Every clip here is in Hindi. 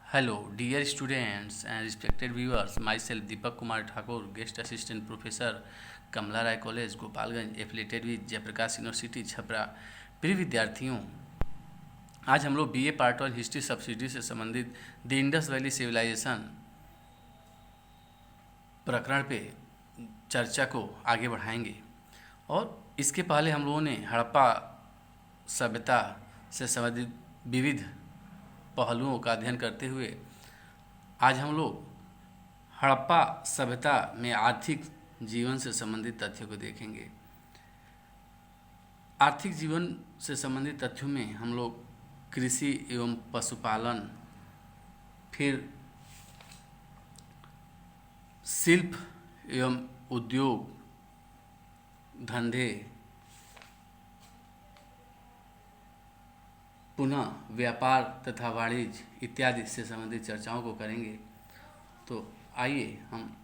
Hello, dear students and respected viewers. Myself Deepak Kumar Thakur, guest assistant professor, Kamala Rai college Gopalganj, affiliated with Jayaprakash university Chapra. प्रिय विद्यार्थियों, आज हम लोग BA part one history subsidy से संबंधित द इंडस वैली सिविलाइजेशन प्रकरण पे चर्चा को आगे बढ़ाएंगे। और इसके पहले हम लोगों ने हड़प्पा सभ्यता से संबंधित विविध पहलुओं का अध्ययन करते हुए आज हम लोग हड़प्पा सभ्यता में आर्थिक जीवन से संबंधित तथ्यों को देखेंगे। आर्थिक जीवन से संबंधित तथ्यों में हम लोग कृषि एवं पशुपालन, फिर शिल्प एवं उद्योग धंधे, पुनः व्यापार तथा वाणिज्य इत्यादि से संबंधित चर्चाओं को करेंगे। तो आइए हम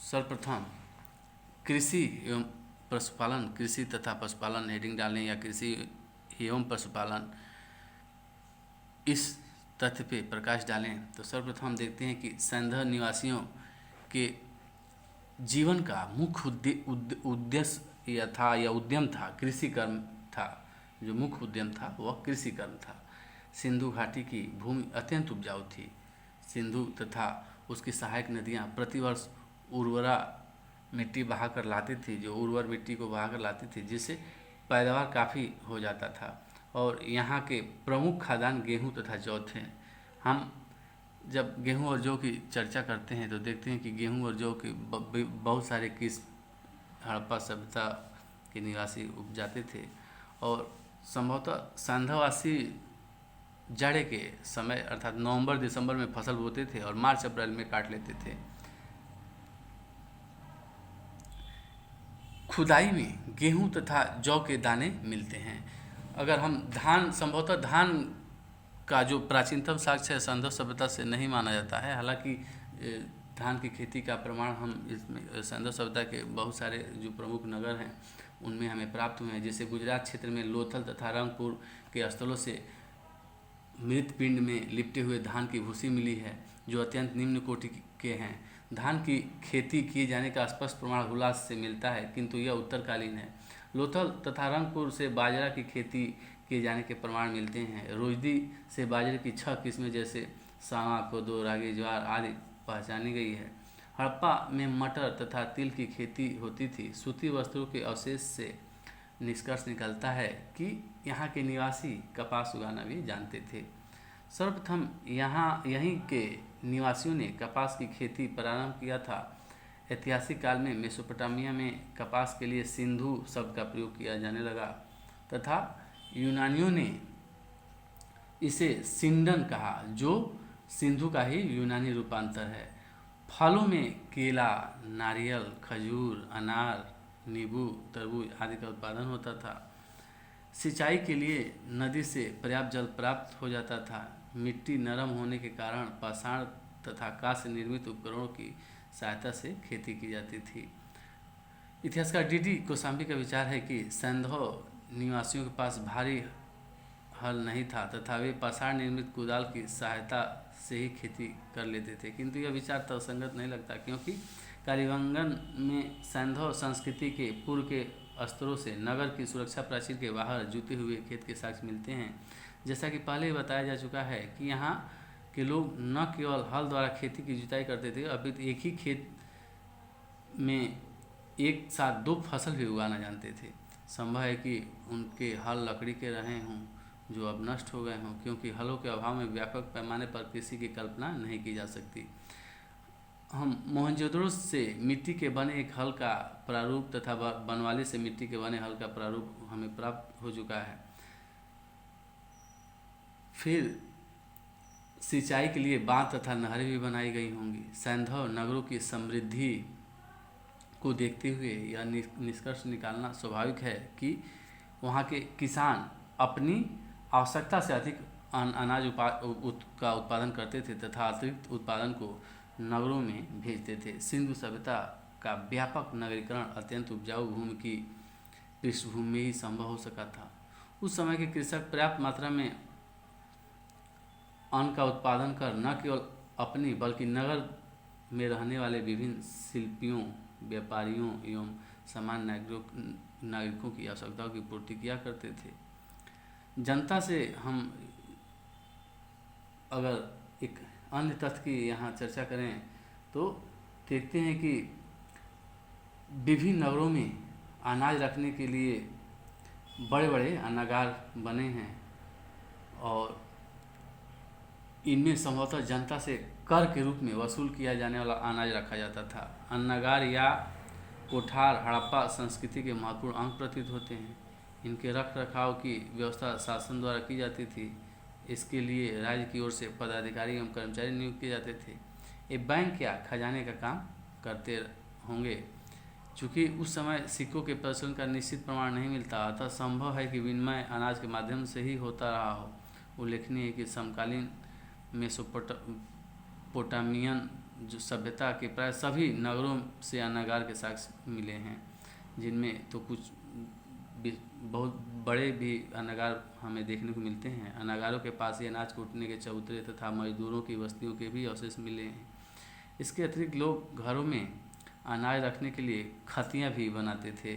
सर्वप्रथम कृषि एवं पशुपालन, कृषि तथा पशुपालन हेडिंग डालें या कृषि एवं पशुपालन, इस तथ्य पे प्रकाश डालें। तो सर्वप्रथम हम देखते हैं कि सैंधव निवासियों के जीवन का मुख्य उद्देश्य या उद्यम था, कृषि कर्म था। जो मुख्य उद्यम था वह कृषि कर्म था। सिंधु घाटी की भूमि अत्यंत उपजाऊ थी। सिंधु तथा उसकी सहायक नदियाँ प्रतिवर्ष उर्वरा मिट्टी बहाकर लाती थी, जो उर्वर मिट्टी को बहाकर लाती थी, जिससे पैदावार काफ़ी हो जाता था। और यहाँ के प्रमुख खाद्यान्न गेहूँ तथा जौ थे। हम जब गेहूँ और जौ की चर्चा करते हैं तो देखते हैं कि गेहूँ और जौ के बहुत सारे किस्म हड़प्पा सभ्यता के निवासी उपजाते थे। और संभवतः सैंधववासी जाड़े के समय अर्थात नवंबर दिसंबर में फसल बोते थे और मार्च अप्रैल में काट लेते थे। खुदाई में गेहूं तथा जौ के दाने मिलते हैं। अगर हम संभवतः धान का जो प्राचीनतम साक्ष्य है सैंधव सभ्यता से नहीं माना जाता है। हालांकि धान की खेती का प्रमाण हम इसमें सैंधव सभ्यता के बहुत सारे जो प्रमुख नगर हैं उनमें हमें प्राप्त हुए हैं। जैसे गुजरात क्षेत्र में लोथल तथा रंगपुर के स्थलों से मृत पिंड में लिपटे हुए धान की भूसी मिली है, जो अत्यंत निम्न कोटि के हैं। धान की खेती किए जाने का स्पष्ट प्रमाण हुलास से मिलता है, किंतु यह उत्तरकालीन है। लोथल तथा रंगपुर से बाजरा की खेती किए जाने के प्रमाण मिलते हैं। रोजदी से बाजरे की 6 किस्में जैसे सावा, कोदो, रागी, ज्वार आदि पहचानी गई है। हड़प्पा में मटर तथा तिल की खेती होती थी। सूती वस्त्रों के अवशेष से निष्कर्ष निकलता है कि यहाँ के निवासी कपास उगाना भी जानते थे। सर्वप्रथम यहीं के निवासियों ने कपास की खेती प्रारंभ किया था। ऐतिहासिक काल में मेसोपोटामिया में कपास के लिए सिंधु शब्द का प्रयोग किया जाने लगा तथा यूनानियों ने इसे सिंडन कहा, जो सिंधु का ही यूनानी रूपांतर है। फलों में केला, नारियल, खजूर, अनार, नींबू, तरबूज आदि का उत्पादन होता था। सिंचाई के लिए नदी से पर्याप्त जल प्राप्त हो जाता था। मिट्टी नरम होने के कारण पाषाण तथा कांस्य से निर्मित उपकरणों की सहायता से खेती की जाती थी। इतिहासकार डी कोसाम्बी का विचार है कि सैंधव निवासियों के पास भारी हल नहीं था तथा वे पाषाण निर्मित कुदाल की सहायता से ही खेती कर लेते थे, किंतु यह विचार तर्कसंगत नहीं लगता, क्योंकि कालीबंगन में सैंधव संस्कृति के पूर्व के स्तरों से नगर की सुरक्षा प्राचीर के बाहर जुते हुए खेत के साक्ष्य मिलते हैं। जैसा कि पहले ही बताया जा चुका है कि यहाँ के लोग न केवल हल द्वारा खेती की जुताई करते थे, अपितु एक ही खेत में एक साथ 2 फसल भी उगाना जानते थे। संभव है कि उनके हल लकड़ी के रहे हों जो अब नष्ट हो गए हों, क्योंकि हलों के अभाव में व्यापक पैमाने पर कृषि की कल्पना नहीं की जा सकती। हम मोहनजोदड़ो से मिट्टी के बने एक हल का प्रारूप तथा बनवाली से मिट्टी के बने हल का प्रारूप हमें प्राप्त हो चुका है। फिर सिंचाई के लिए बांध तथा नहरें भी बनाई गई होंगी। सैंधव नगरों की समृद्धि को देखते हुए यह निष्कर्ष निकालना स्वाभाविक है कि वहाँ के किसान अपनी आवश्यकता से अधिक अनाज का उत्पादन करते थे तथा अतिरिक्त उत्पादन को नगरों में भेजते थे। सिंधु सभ्यता का व्यापक नगरीकरण अत्यंत उपजाऊ भूमि की पृष्ठभूमि में ही संभव हो सका था। उस समय के कृषक पर्याप्त मात्रा में अन्न का उत्पादन कर न केवल अपनी बल्कि नगर में रहने वाले विभिन्न शिल्पियों, व्यापारियों एवं सामान्य नागरिकों की आवश्यकताओं की पूर्ति किया करते थे। जनता से हम अगर एक अन्य तथ्य की यहाँ चर्चा करें तो देखते हैं कि विभिन्न नगरों में अनाज रखने के लिए बड़े बड़े अन्नागार बने हैं और इनमें संभवतः जनता से कर के रूप में वसूल किया जाने वाला अनाज रखा जाता था। अन्नागार या कोठार हड़प्पा संस्कृति के महत्वपूर्ण अंग प्रतीत होते हैं। इनके रख रखाव की व्यवस्था शासन द्वारा की जाती थी। इसके लिए राज्य की ओर से पदाधिकारी एवं कर्मचारी नियुक्त किए जाते थे। ये बैंक या खजाने का काम करते होंगे। चूँकि उस समय सिक्कों के प्रचलन का निश्चित प्रमाण नहीं मिलता, अतः संभव है कि विनिमय अनाज के माध्यम से ही होता रहा हो। उल्लेखनीय है कि समकालीन मेसोपोटामियन जो सभ्यता के प्राय सभी नगरों से अन्नागार के साक्ष्य मिले हैं, जिनमें तो कुछ बहुत बड़े भी अन्नागार हमें देखने को मिलते हैं। अन्नागारों के पास ही अनाज कूटने के चबूतरे तथा मजदूरों की बस्तियों के भी अवशेष मिले हैं। इसके अतिरिक्त लोग घरों में अनाज रखने के लिए खतियाँ भी बनाते थे।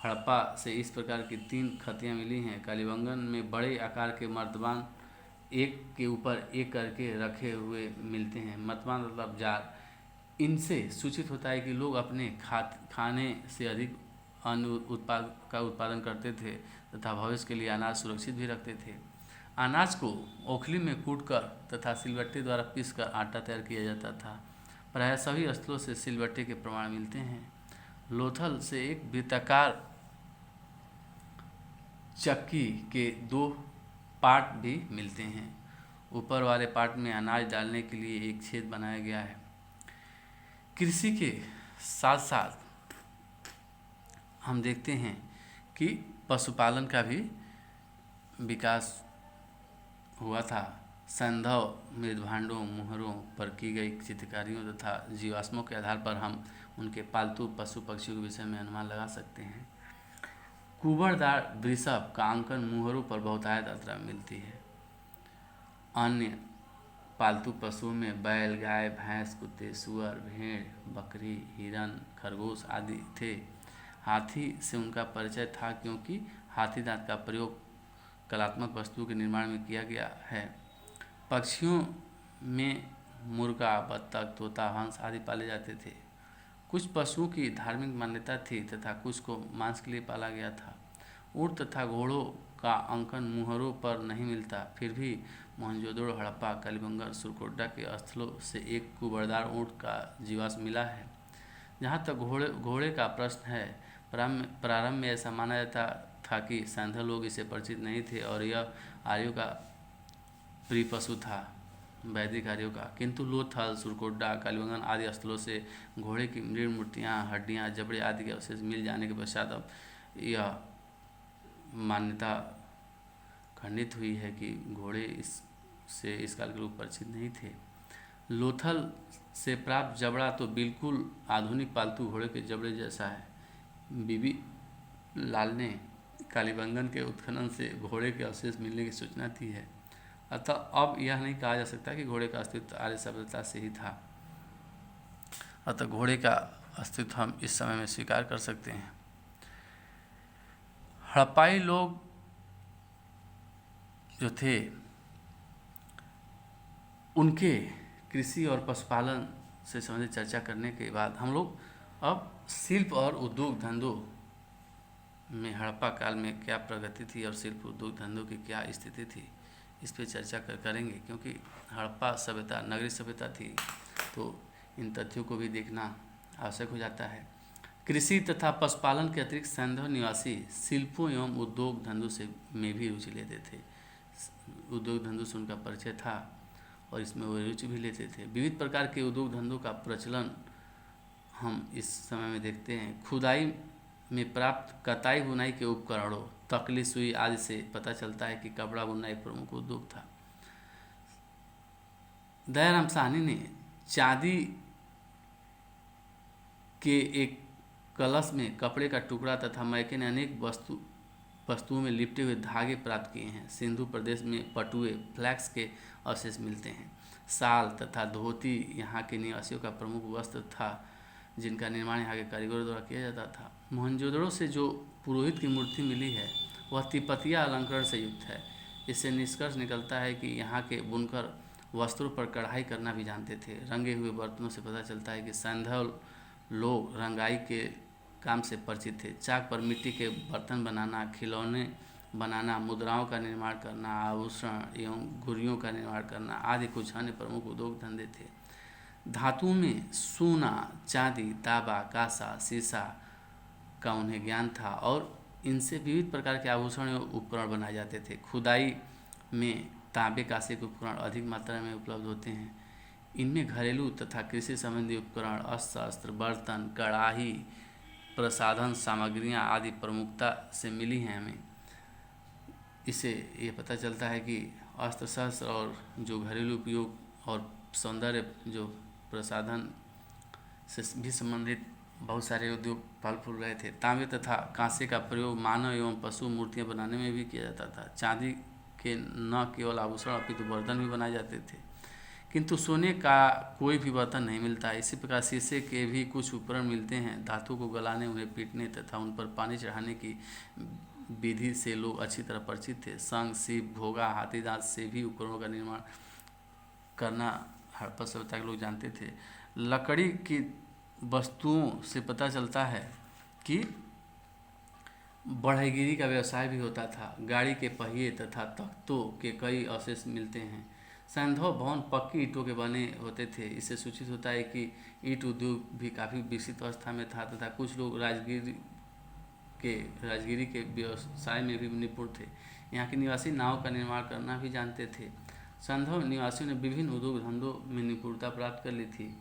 हड़प्पा से इस प्रकार की 3 खतियाँ मिली हैं। कालीबंगन में बड़े आकार के मर्तबान एक के ऊपर एक करके रखे हुए मिलते हैं। मर्तबान मतलब जार। इनसे सूचित होता है कि लोग अपने खाने से अधिक अन्न का उत्पादन करते थे तथा भविष्य के लिए अनाज सुरक्षित भी रखते थे। अनाज को ओखली में कूटकर तथा सिलबट्टे द्वारा पीसकर आटा तैयार किया जाता था। प्रायः सभी स्थलों से सिलबट्टे के प्रमाण मिलते हैं। लोथल से एक वृत्ताकार चक्की के 2 पार्ट भी मिलते हैं। ऊपर वाले पार्ट में अनाज डालने के लिए एक छेद बनाया गया है। कृषि के साथ साथ हम देखते हैं कि पशुपालन का भी विकास हुआ था। संदव मृदभांडों, मुहरों पर की गई चित्रकारियों तथा जीवाश्मों के आधार पर हम उनके पालतू पशु पक्षियों के विषय में अनुमान लगा सकते हैं। कुबड़दार वृषभ का अंकन मुहरों पर बहुतायत मात्रा में मिलती है। अन्य पालतू पशुओं में बैल, गाय, भैंस, कुत्ते, सुअर, भेड़, बकरी, हिरन, खरगोश आदि थे। हाथी से उनका परिचय था क्योंकि हाथी दांत का प्रयोग कलात्मक वस्तुओं के निर्माण में किया गया है। पक्षियों में मुर्गा, बत्तख, तोता, हंस आदि पाले जाते थे। कुछ पशुओं की धार्मिक मान्यता थी तथा कुछ को मांस के लिए पाला गया था। ऊँट तथा घोड़ों का अंकन मुहरों पर नहीं मिलता। फिर भी मोहनजोदड़ो, हड़प्पा, कालीबंगन, सुरकोट्टा के स्थलों से एक कुबड़दार ऊँट का जीवाश्म मिला है। जहाँ तक घोड़े का प्रश्न है, प्रारंभ में ऐसा माना जाता था कि सैंधव लोग इससे परिचित नहीं थे और यह आर्यों का प्रिय पशु था, वैदिक आर्यों का। किंतु लोथल, सुरकोट्टा, कालीबंगन आदि स्थलों से घोड़े की मृण मूर्तियाँ, हड्डियाँ, जबड़े आदि के अवशेष मिल जाने के पश्चात अब यह मान्यता खंडित हुई है कि घोड़े इससे इस काल के लोग परिचित नहीं थे। लोथल से प्राप्त जबड़ा तो बिल्कुल आधुनिक पालतू घोड़े के जबड़े जैसा है। बीबी लाल ने कालीबंगन के उत्खनन से घोड़े के अवशेष मिलने की सूचना दी है। अतः अब यह नहीं कहा जा सकता कि घोड़े का अस्तित्व आर्य सभ्यता से ही था। अतः घोड़े का अस्तित्व हम इस समय में स्वीकार कर सकते हैं। हड़प्पाई लोग जो थे उनके कृषि और पशुपालन से संबंधित चर्चा करने के बाद हम लोग अब शिल्प और उद्योग धंधों में हड़प्पा काल में क्या प्रगति थी और शिल्प उद्योग धंधों की क्या स्थिति थी, इस पर चर्चा करेंगे। क्योंकि हड़प्पा सभ्यता नगरीय सभ्यता थी तो इन तथ्यों को भी देखना आवश्यक हो जाता है। कृषि तथा पशुपालन के अतिरिक्त सैंधव निवासी शिल्पों एवं उद्योग धंधों से में भी रुचि लेते थे। उद्योग धंधों से उनका परिचय था और इसमें वो रुचि भी लेते थे। विविध प्रकार के उद्योग धंधों का प्रचलन हम इस समय में देखते हैं। खुदाई में प्राप्त कताई बुनाई के उपकरणों, तकली, सुई आदि से पता चलता है कि कपड़ा बुनना एक प्रमुख उद्योग था। दयाराम साहनी ने चांदी के एक कलश में कपड़े का टुकड़ा तथा मैके ने अनेक वस्तु वस्तुओं में लिपटे हुए धागे प्राप्त किए हैं। सिंधु प्रदेश में पटुए फ्लैक्स के अवशेष मिलते हैं। शाल तथा धोती यहाँ के निवासियों का प्रमुख वस्त्र था, जिनका निर्माण यहाँ के कारीगरों द्वारा किया जाता था। मोहनजोदड़ो से जो पुरोहित की मूर्ति मिली है वह तिपतिया अलंकरण से युक्त है। इससे निष्कर्ष निकलता है कि यहाँ के बुनकर वस्त्रों पर कढ़ाई करना भी जानते थे। रंगे हुए बर्तनों से पता चलता है कि सैंधव लोग रंगाई के काम से परिचित थे। चाक पर मिट्टी के बर्तन बनाना, खिलौने बनाना, मुद्राओं का निर्माण करना, आभूषण एवं गुड़ियों का निर्माण करना आदि कुछ अन्य प्रमुख उद्योग धंधे थे। धातुओं में सोना, चांदी, तांबा, कांसा, सीसा का उन्हें ज्ञान था और इनसे विविध प्रकार के आभूषण एवं उपकरण बनाए जाते थे। खुदाई में तांबे कांसे के उपकरण अधिक मात्रा में उपलब्ध होते हैं। इनमें घरेलू तथा कृषि संबंधी उपकरण, अस्त्र शस्त्र, बर्तन, कड़ाही, प्रसाधन सामग्रियां आदि प्रमुखता से मिली हैं हमें। इससे ये पता चलता है कि अस्त्र शस्त्र और जो घरेलू उपयोग और सौंदर्य जो प्रसाधन से भी संबंधित बहुत सारे उद्योग फल फूल रहे थे। तांबे तथा कांसे का प्रयोग मानव एवं पशु मूर्तियां बनाने में भी किया जाता था। चांदी के न केवल आभूषण अपितु बर्तन भी बनाए जाते थे, किंतु सोने का कोई भी बर्तन नहीं मिलता। इसी प्रकार शीशे के भी कुछ उपकरण मिलते हैं। धातु को गलाने, उन्हें पीटने तथा उन पर पानी चढ़ाने की विधि से लोग अच्छी तरह परिचित थे। शंख, सीप, घोगा, हाथी दांत से भी उपकरणों का निर्माण करना हड़प्पा सभ्यता के लोग जानते थे। लकड़ी की वस्तुओं से पता चलता है कि बढ़ईगिरी का व्यवसाय भी होता था। गाड़ी के पहिए तथा तख्तों के कई अवशेष मिलते हैं। सैंधव भवन पक्की ईंटों के बने होते थे। इससे सूचित होता है कि ईंट उद्योग भी काफ़ी विकसित अवस्था में था तथा कुछ लोग राजगिरी के व्यवसाय में भी निपुण थे। यहाँ के निवासी नाव का निर्माण करना भी जानते थे। सैंधव निवासियों ने विभिन्न उद्योग धंधों में निपुणता प्राप्त कर ली थी।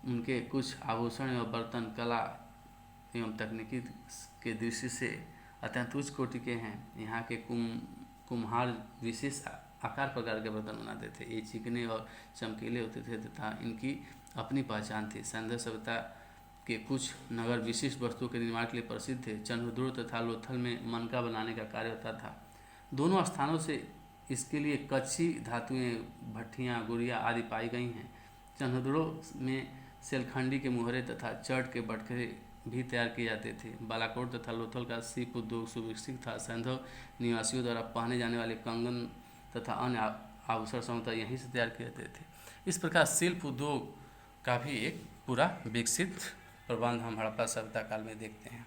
उनके कुछ आभूषण एवं बर्तन कला एवं तकनीकी के दृष्टि से अत्यंत उच्च कोटि के हैं। यहाँ के कुम्हार विशेष आकार प्रकार के बर्तन बनाते थे। ये चिकने और चमकीले होते थे तथा इनकी अपनी पहचान थी। सैंधव सभ्यता के कुछ नगर विशिष्ट वस्तुओं के निर्माण के लिए प्रसिद्ध थे। चंद्रद्रोण तथा लोथल में मनका बनाने का कार्य होता था। दोनों स्थानों से इसके लिए कच्ची धातुएं, भट्ठियाँ, गुड़िया आदि पाई गई हैं। चंद्रद्रोण में सेलखंडी के मुहरे तथा चट के बटखरे भी तैयार किए जाते थे। बालाकोट तथा लोथल का सीप उद्योग सुविकसित था। सैंधव निवासियों द्वारा पहने जाने वाले कंगन तथा अन्य आभूषण संभवतः यहीं से तैयार किए जाते थे। इस प्रकार शिल्प उद्योग का भी एक पूरा विकसित प्रबंध हम हड़प्पा सभ्यता काल में देखते हैं।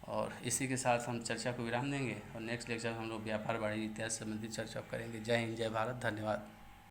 और इसी के साथ हम चर्चा को विराम देंगे और नेक्स्ट लेक्चर हम लोग व्यापार वाणिज्य इत्यादि संबंधित चर्चा करेंगे। जय हिंद, जय भारत, धन्यवाद।